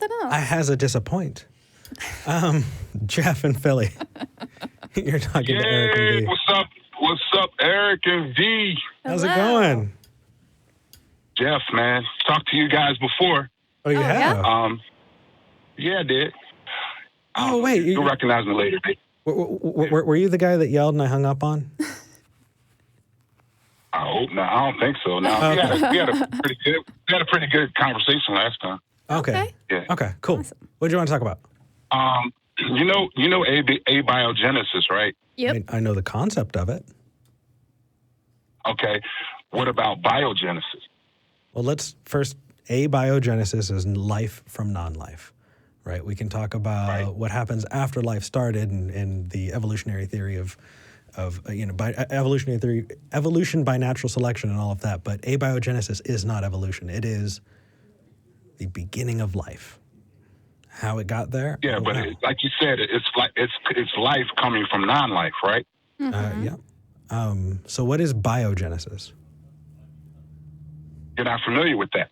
something else. I has a disappoint. Jeff and Philly. You're talking to Eric and V. What's up, Eric and V? How's it going? Jeff, man. Talked to you guys before. Oh, you have? Yeah, I did. Oh, wait. You'll recognize me later, babe. Were you the guy that yelled and I hung up on? I hope not. I don't think so. No, we had a pretty good conversation last time. Okay. Yeah. Okay, cool. Awesome. What do you want to talk about? You know abiogenesis, right? Yep. I know the concept of it. Okay. What about biogenesis? Well, let's first, abiogenesis is life from non-life, right? We can talk about what happens after life started and the evolutionary theory of evolution by natural selection and all of that. But abiogenesis is not evolution. It is the beginning of life. How it got there? Yeah, but like you said, it's life coming from non-life, right? Yeah. So what is biogenesis? You're not familiar with that.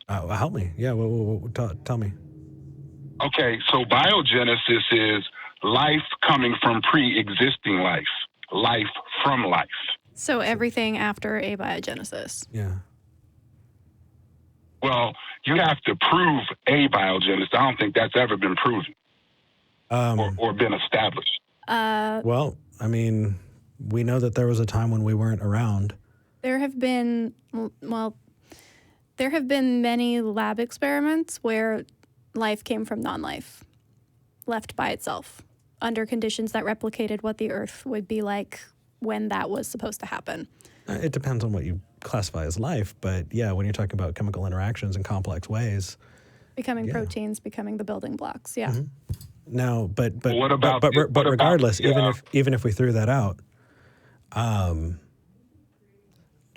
Help me. Yeah, tell me. Okay, so biogenesis is life coming from pre-existing life from life. So everything after abiogenesis. Yeah. Well, you have to prove abiogenesis. I don't think that's ever been proven or been established. Well, I mean, we know that there was a time when we weren't around. There have been many lab experiments where life came from non-life, left by itself, under conditions that replicated what the Earth would be like when that was supposed to happen. It depends on what you classify as life, but yeah, when you're talking about chemical interactions in complex ways. Becoming proteins, becoming the building blocks, yeah. Mm-hmm. No, but what about regardless, even if we threw that out,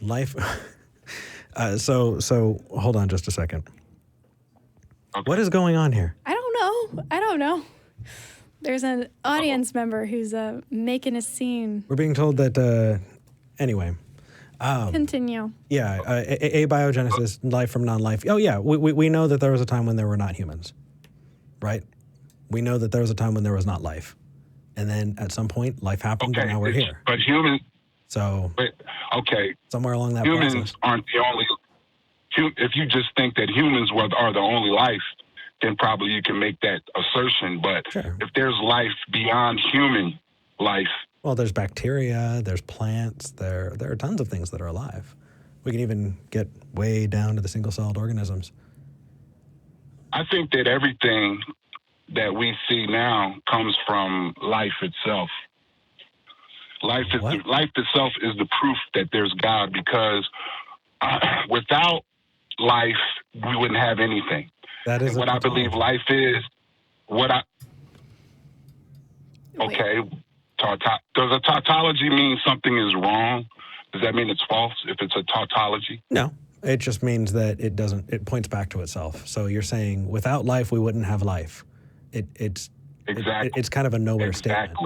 life. So hold on just a second. Okay. What is going on here? I don't know. There's an audience member who's making a scene. We're being told that. Anyway. Continue. Yeah, abiogenesis, life from non-life. Oh yeah, we know that there was a time when there were not humans, right? We know that there was a time when there was not life, and then at some point life happened, and now we're here. But humans. So. Okay. Somewhere along that humans process. Aren't the only. If you just think that humans are the only life, then probably you can make that assertion. But if there's life beyond human life. Well, there's bacteria, there's plants, there are tons of things that are alive. We can even get way down to the single-celled organisms. I think that everything that we see now comes from life itself. Life itself is the proof that there's God, because without life, we wouldn't have anything. That is what I believe life is. Okay. Does a tautology mean something is wrong? Does that mean it's false if it's a tautology? No. It just means that it points back to itself. So you're saying without life, we wouldn't have life. It's kind of a nowhere statement.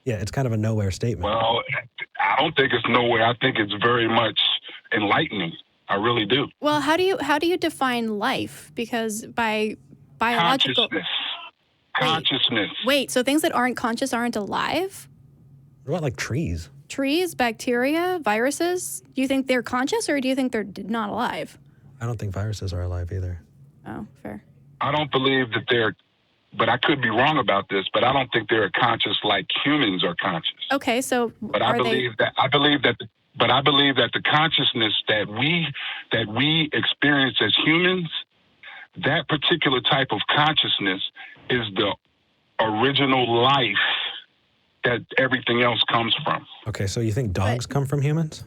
Yeah, it's kind of a nowhere statement. Well, I don't think it's nowhere. I think it's very much enlightening. I really do. Well, how do you define life? Because by biological consciousness. Wait, so things that aren't conscious aren't alive? What about like trees? Trees, bacteria, viruses? Do you think they're conscious, or do you think they're not alive? I don't think viruses are alive either. Oh, fair. I don't believe that they're, but I could be wrong about this, but I don't think they're conscious like humans are conscious. Okay, so I believe that the consciousness that we experience as humans, that particular type of consciousness is the original life that everything else comes from. Okay, so you think dogs come from humans?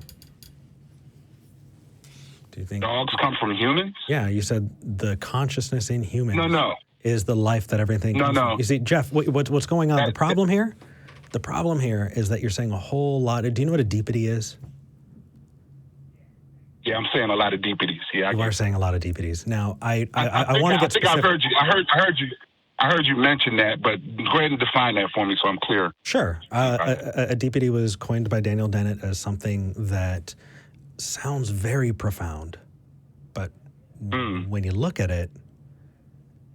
Do you think dogs come from humans? Yeah, you said the consciousness in humans. No. Is the life that everything comes from. You see, Jeff, what's going on? The problem here is that you're saying a whole lot. Do you know what a deepity is? Yeah, I'm saying a lot of deepities. Yeah, you are saying a lot of deepities. Now, I want to get specific. I've heard you. I heard you mention that, but go ahead and define that for me so I'm clear. Sure. A deepity was coined by Daniel Dennett as something that sounds very profound, but when you look at it,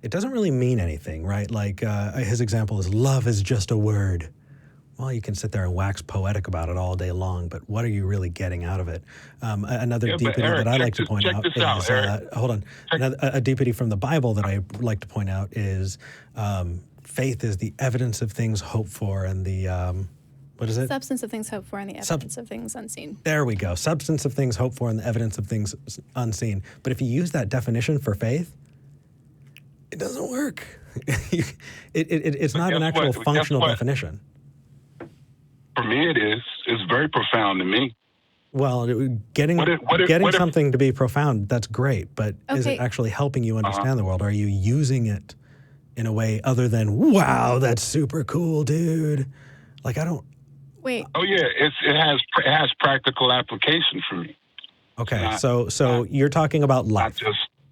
it doesn't really mean anything, right? Like his example is love is just a word. Well, you can sit there and wax poetic about it all day long, but what are you really getting out of it? Another deepity Eric, that I like to point out is, hold on, a deepity from the Bible that I like to point out is faith is the evidence of things hoped for and the, what is it? Substance of things hoped for and the evidence of things unseen. There we go. Substance of things hoped for and the evidence of things unseen. But if you use that definition for faith, it doesn't work. It's not an actual functional definition. For me, it is. It's very profound to me. Well, getting something to be profound, that's great. But is it actually helping you understand the world? Are you using it in a way other than, wow, that's super cool, dude? Like, I don't... Wait. Oh, yeah. It has practical application for me. Okay, so you're talking about life,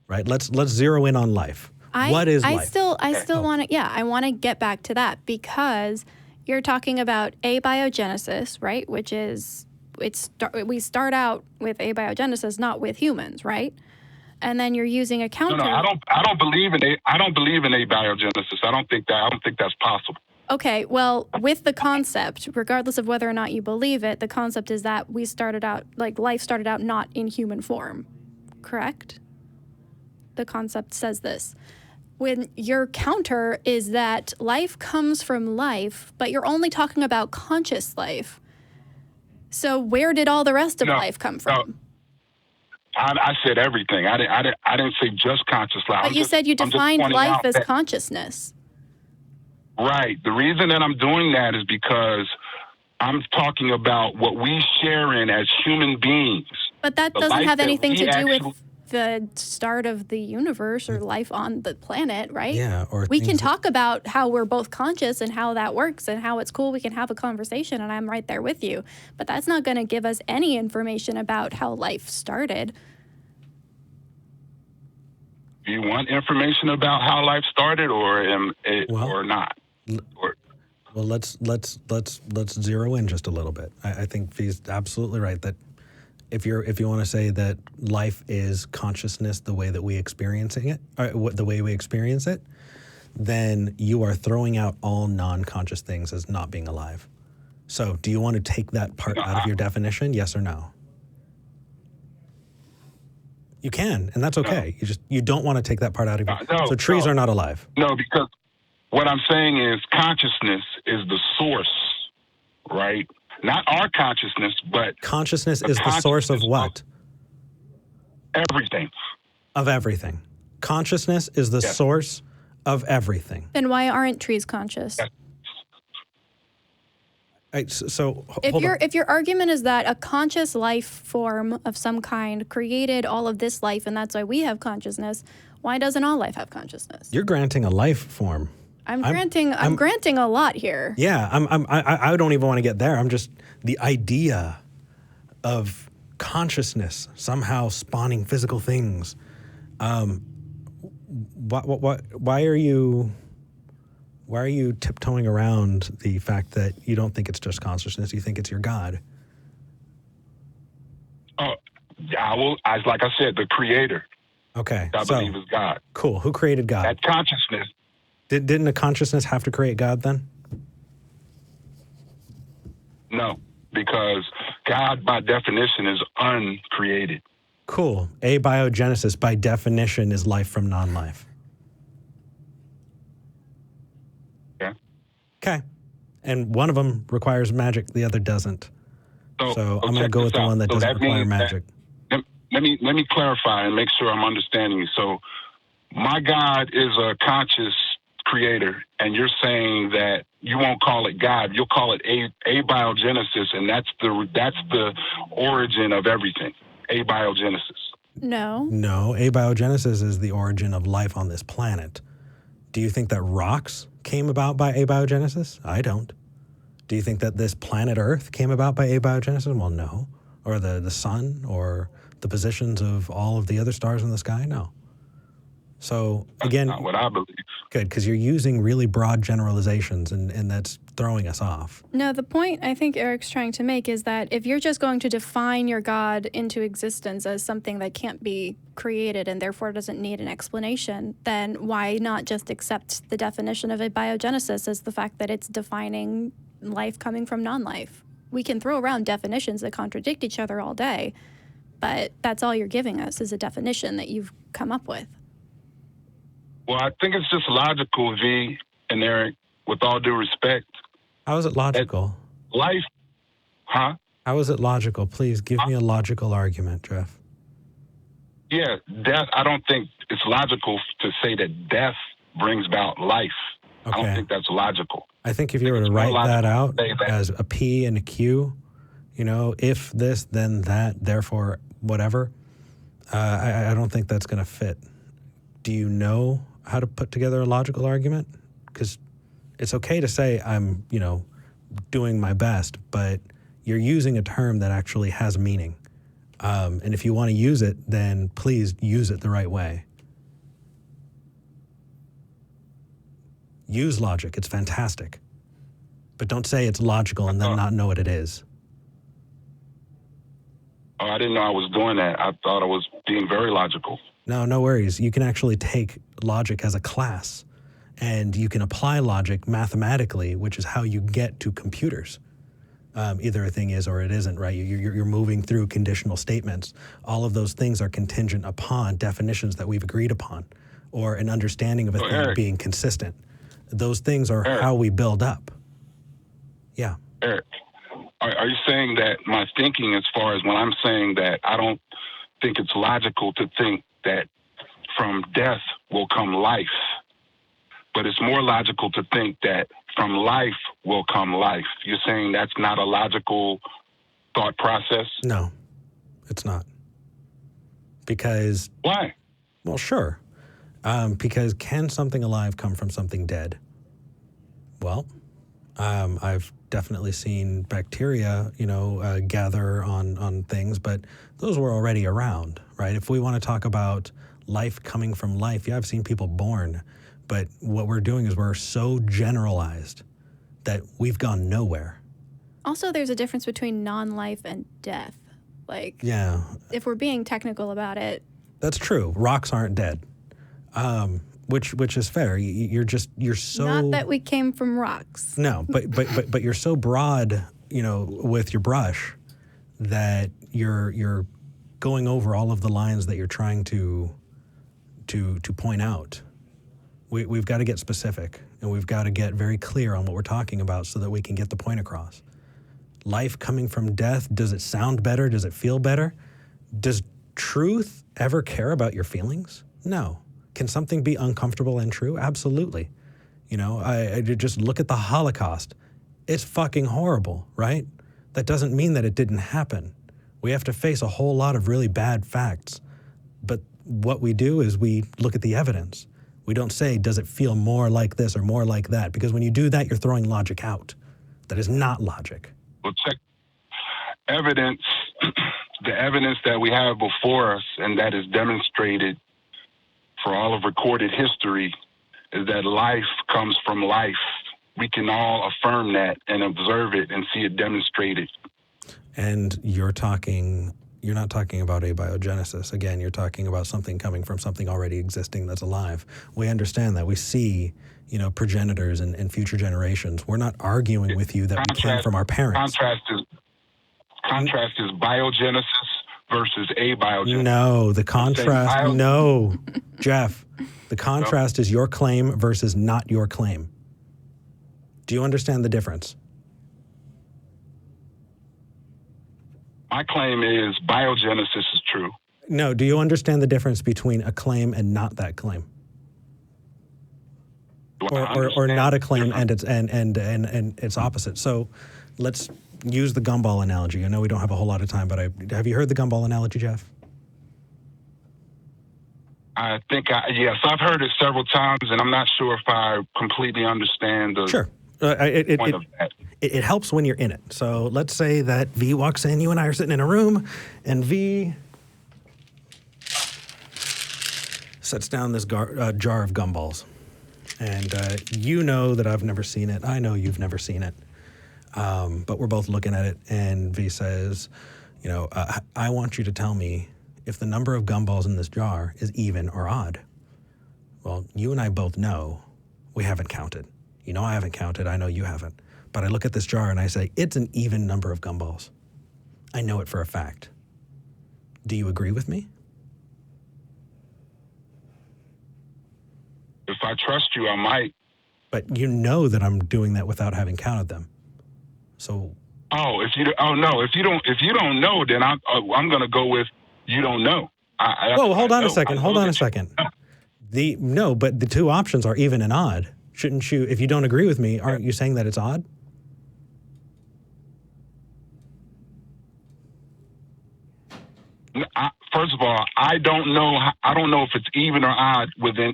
right? Let's zero in on life. What is life? I still want to, I want to get back to that because you're talking about abiogenesis, right? Which is, we start out with abiogenesis, not with humans, right? And then you're using a counter. No, I don't believe in abiogenesis. I don't think that's possible. Okay, well, with the concept, regardless of whether or not you believe it, the concept is that life started out not in human form, correct? The concept says this. When your counter is that life comes from life, but you're only talking about conscious life. So where did all the rest of life come from? I said everything. I didn't say just conscious life. But you said you defined life as consciousness. Right. The reason that I'm doing that is because I'm talking about what we share in as human beings. But that doesn't have anything to do with the start of the universe or life on the planet, right? Yeah. Or we can talk about how we're both conscious and how that works and how it's cool. We can have a conversation and I'm right there with you. But that's not going to give us any information about how life started. Do you want information about how life started or not? Well, let's zero in just a little bit. I think he's absolutely right that if you want to say that life is consciousness the way that we experiencing it, or the way we experience it, then you are throwing out all non-conscious things as not being alive. So, do you want to take that part out of your definition? Yes or no? You can, and that's okay. No. You don't want to take that part out of your. So trees are not alive. No, because what I'm saying is consciousness is the source, right? Not our consciousness, but consciousness is the source of what? Everything. Of everything. Consciousness is the source of everything. Then why aren't trees conscious? Yes. If your argument is that a conscious life form of some kind created all of this life and that's why we have consciousness, why doesn't all life have consciousness? You're granting a life form. I'm granting a lot here. Yeah, I don't even want to get there. I'm just the idea of consciousness somehow spawning physical things. Why are you tiptoeing around the fact that you don't think it's just consciousness? You think it's your God? Oh, yeah. Well, like I said, the Creator. Okay, I believe is God. Cool. Who created God? That consciousness. Didn't a consciousness have to create God then? No, because God, by definition, is uncreated. Cool. Abiogenesis, by definition, is life from non-life. Yeah. Okay. And one of them requires magic, the other doesn't. So I'm going to go with the one that doesn't require magic. Let me clarify and make sure I'm understanding you. So my God is a conscious creator, and you're saying that you won't call it God, you'll call it abiogenesis, and that's the origin of everything. Abiogenesis. No, abiogenesis is the origin of life on this planet. Do you think that rocks came about by abiogenesis? I don't. Do you think that this planet Earth came about by abiogenesis? Well, no. Or the sun, or the positions of all of the other stars in the sky? No. So again, that's not what I believe. Good, because you're using really broad generalizations, and that's throwing us off. No, the point I think Eric's trying to make is that if you're just going to define your God into existence as something that can't be created and therefore doesn't need an explanation, then why not just accept the definition of abiogenesis as the fact that it's defining life coming from non-life? We can throw around definitions that contradict each other all day, but that's all you're giving us is a definition that you've come up with. Well, I think it's just logical, V and Eric, with all due respect. How is it logical? Life, huh? How is it logical? Please give me a logical argument, Jeff. Yeah, death, I don't think it's logical to say that death brings about life. Okay. I don't think that's logical. I think if you were to write that out as a P and a Q, if this, then that, therefore whatever, I don't think that's going to fit. Do you know how to put together a logical argument? Because it's okay to say I'm, doing my best, but you're using a term that actually has meaning. And if you want to use it, then please use it the right way. Use logic. It's fantastic. But don't say it's logical and then not know what it is. Oh, I didn't know I was doing that. I thought I was being very logical. No worries. You can actually take logic as a class, and you can apply logic mathematically, which is how you get to computers. Either a thing is or it isn't, right? You're moving through conditional statements. All of those things are contingent upon definitions that we've agreed upon, or an understanding of a thing Eric, being consistent. Those things are Eric, how we build up. Yeah. Eric, are you saying that my thinking, as far as when I'm saying that I don't think it's logical to think that from death will come life, but it's more logical to think that from life will come life? You're saying that's not a logical thought process? No, it's not. Because... Why? Well, sure. Because can something alive come from something dead? Well, I've definitely seen bacteria, gather on things, but those were already around, right? If we want to talk about life coming from life, yeah, I've seen people born, but what we're doing is we're so generalized that we've gone nowhere. Also, there's a difference between non-life and death. Yeah. If we're being technical about it. That's true. Rocks aren't dead. Which is fair. You're so... Not that we came from rocks. No, but you're so broad, with your brush that you're going over all of the lines that you're trying to point out. We've got to get specific, and we've got to get very clear on what we're talking about so that we can get the point across. Life coming from death, does it sound better? Does it feel better? Does truth ever care about your feelings? No. Can something be uncomfortable and true? Absolutely. I just look at the Holocaust. It's fucking horrible, right? That doesn't mean that it didn't happen. We have to face a whole lot of really bad facts. But what we do is we look at the evidence. We don't say, does it feel more like this or more like that? Because when you do that, you're throwing logic out. That is not logic. Well, check evidence. The evidence that we have before us and that is demonstrated for all of recorded history is that life comes from life. We can all affirm that and observe it and see it demonstrated. And you're not talking about abiogenesis. Again, you're talking about something coming from something already existing that's alive. We understand that. We see, progenitors and future generations. We're not arguing with you that we came from our parents. Contrast is biogenesis versus abiogenesis. No, the contrast, no. Jeff, the contrast is your claim versus not your claim. Do you understand the difference? My claim is biogenesis is true. No, do you understand the difference between a claim and not that claim? Or not a claim and its opposite. So let's use the gumball analogy. I know we don't have a whole lot of time, but have you heard the gumball analogy, Jeff? I think, yes, I've heard it several times, and I'm not sure if I completely understand the point of that. It helps when you're in it. So let's say that V walks in, you and I are sitting in a room, and V sets down this jar of gumballs. And you know that I've never seen it. I know you've never seen it. But we're both looking at it, and V says, I want you to tell me if the number of gumballs in this jar is even or odd. Well, you and I both know we haven't counted. You know I haven't counted. I know you haven't. But I look at this jar and I say, it's an even number of gumballs. I know it for a fact. Do you agree with me? If I trust you, I might. But you know that I'm doing that without having counted them. So. If you don't know, then I'm going to go with you don't know. Hold on a second. But the two options are even and odd. Shouldn't you, if you don't agree with me, aren't you saying that it's odd? First of all, I don't know if it's even or odd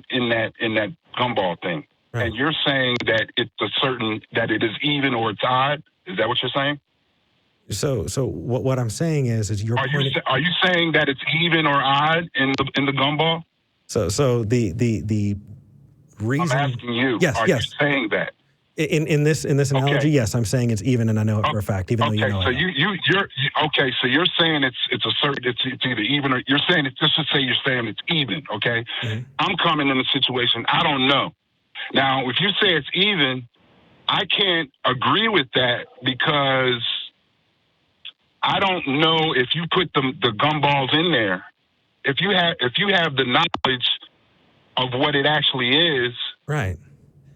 in that gumball thing. Right. And you're saying that that it is even or it's odd. Is that what you're saying? So what I'm saying is you're. Are you saying that it's even or odd in the gumball? So the reason. I'm asking you. Yes. You saying that? In this analogy, yes, I'm saying it's even, and I know it for a fact, even though you know. So So you're saying it's either even or you're saying it's just to say you're saying it's even. Okay. Mm-hmm. I'm coming in a situation I don't know. Now, if you say it's even, I can't agree with that because I don't know if you put the gumballs in there. If you have the knowledge of what it actually is, right?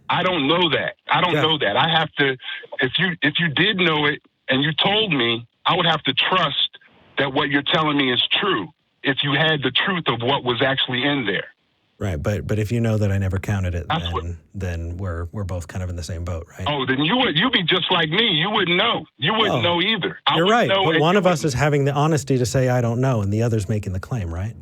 I don't know that. I don't know that. I have to. If you did know it and you told me, I would have to trust that what you're telling me is true. If you had the truth of what was actually in there. Right, but if you know that I never counted it, then we're both kind of in the same boat, right? Oh, then you'd be just like me. You wouldn't know. You wouldn't know either. You're right, but one of us is having the honesty to say I don't know, and the other's making the claim, right?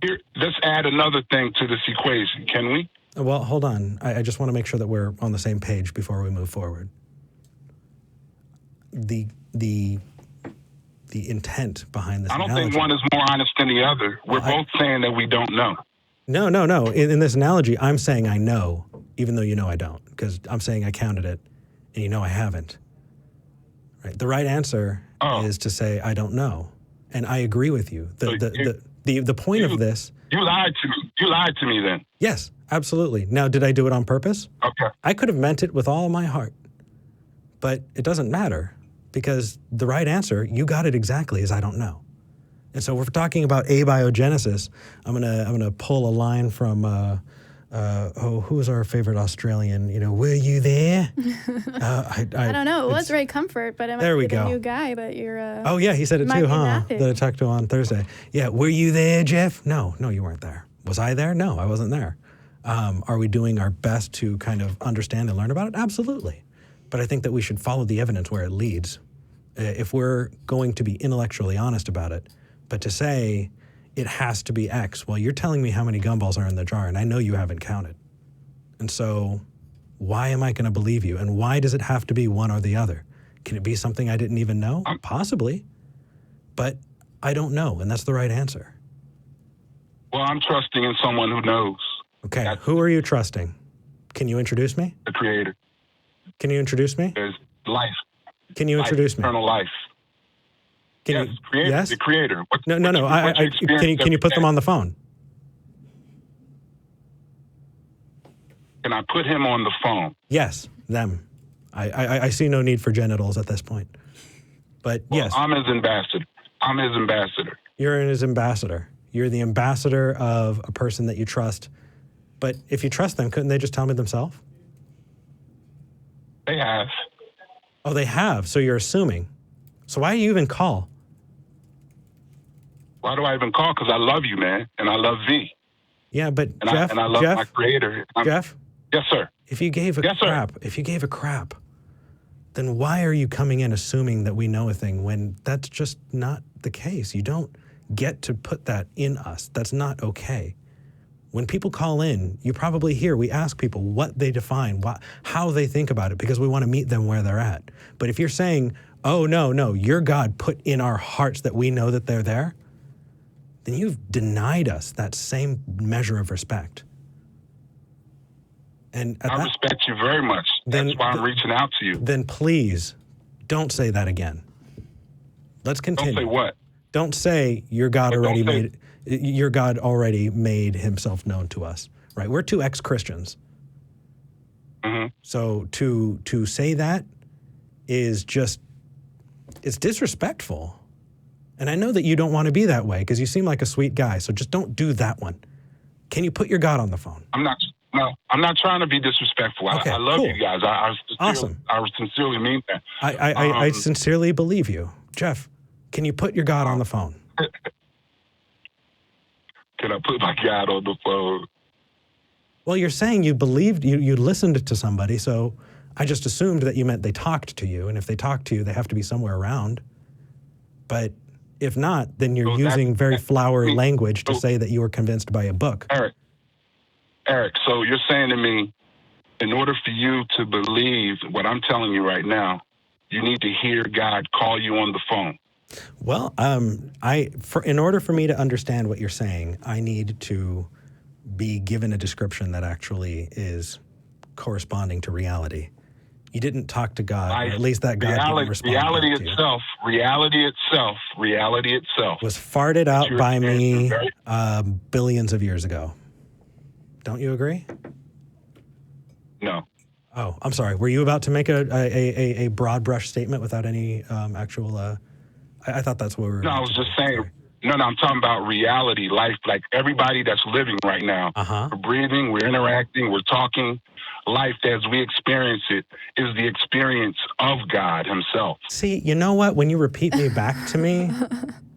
Here, let's add another thing to this equation, can we? Well, hold on. I just want to make sure that we're on the same page before we move forward. The intent behind this analogy. I don't think one is more honest than the other. We're both saying that we don't know. No. In this analogy, I'm saying I know, even though you know I don't, because I'm saying I counted it, and you know I haven't. Right? The right answer is to say I don't know, and I agree with you. The point of this. You lied to me. You lied to me then. Yes, absolutely. Now, did I do it on purpose? Okay. I could have meant it with all my heart, but it doesn't matter because the right answer, you got it exactly, is I don't know. And so we're talking about abiogenesis. I'm gonna pull a line from who's our favorite Australian? Were you there? I don't know. It was Ray Comfort, but it might be the new guy. But you're. Oh yeah, he said it too, huh? That I talked to on Thursday. Yeah, were you there, Jeff? No, you weren't there. Was I there? No, I wasn't there. Are we doing our best to kind of understand and learn about it? Absolutely. But I think that we should follow the evidence where it leads. If we're going to be intellectually honest about it, but to say it has to be X, well, you're telling me how many gumballs are in the jar, and I know you haven't counted. And so why am I going to believe you? And why does it have to be one or the other? Can it be something I didn't even know? Possibly. But I don't know, and that's the right answer. Well, I'm trusting in someone who knows. Okay, who are you trusting? Can you introduce me? The Creator. Can you introduce me? There's life. Can you introduce me? Eternal life. Yes? The Creator. No. Can you put them on the phone? Can I put him on the phone? Yes, them. I see no need for genitals at this point. But yes. I'm his ambassador. You're his ambassador. You're the ambassador of a person that you trust. But if you trust them, couldn't they just tell me themselves? They have. Oh, they have. So you're assuming. So why do you even call? Why do I even call? Because I love you, man, and I love V. Yeah, but Jeff, I love my Creator. Jeff? Yes, sir. If you gave a crap, then why are you coming in assuming that we know a thing when that's just not the case? You don't get to put that in us. That's not okay. When people call in, you probably hear we ask people what they define, how they think about it, because we want to meet them where they're at. But if you're saying, oh, no, your God put in our hearts that we know that they're there, then you've denied us that same measure of respect. And I respect you very much. That's why I'm reaching out to you. Then please don't say that again. Let's continue. Don't say what? Don't say your God already made himself known to us, right? We're two ex-Christians. Mm-hmm. So to say that is just, it's disrespectful. And I know that you don't want to be that way because you seem like a sweet guy. So just don't do that one. Can you put your God on the phone? I'm not trying to be disrespectful. Okay, I love you guys. Awesome. I sincerely mean that. I sincerely believe you. Jeff, can you put your God on the phone? Can I put my God on the phone? Well, you're saying you believed, you listened to somebody, so I just assumed that you meant they talked to you. And if they talk to you, they have to be somewhere around. But if not, then you're using very flowery language to say that you were convinced by a book. Eric, so you're saying to me, in order for you to believe what I'm telling you right now, you need to hear God call you on the phone. Well, in order for me to understand what you're saying, I need to be given a description that actually is corresponding to reality. You didn't talk to God, or at least that God didn't respond to you. Reality itself was farted out by me billions of years ago. Don't you agree? No. Oh, I'm sorry. Were you about to make a broad brush statement without any actual? I thought that's what we were. No, I was just saying. Sorry. No, I'm talking about reality, life, like everybody that's living right now. Uh-huh. We're breathing, we're interacting, we're talking. Life as we experience it is the experience of God himself. See, you know what? When you repeat me back to me,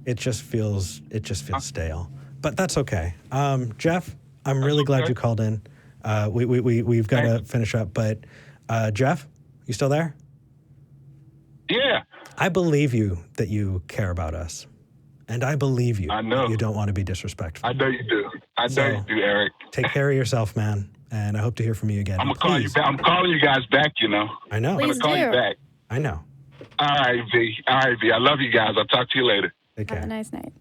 it just feels stale. But that's okay. Jeff, I'm really glad you called in. We've got to finish up, but Jeff, you still there? Yeah. I believe you that you care about us. And I believe you. I know. That you don't want to be disrespectful. I know you do. I know you do, Eric. Take care of yourself, man. And I hope to hear from you again. I'm going to call you back. I'm calling you guys back, you know. I know. I'm going to call you back. I know. All right, V. I love you guys. I'll talk to you later. Take care. Have a nice night.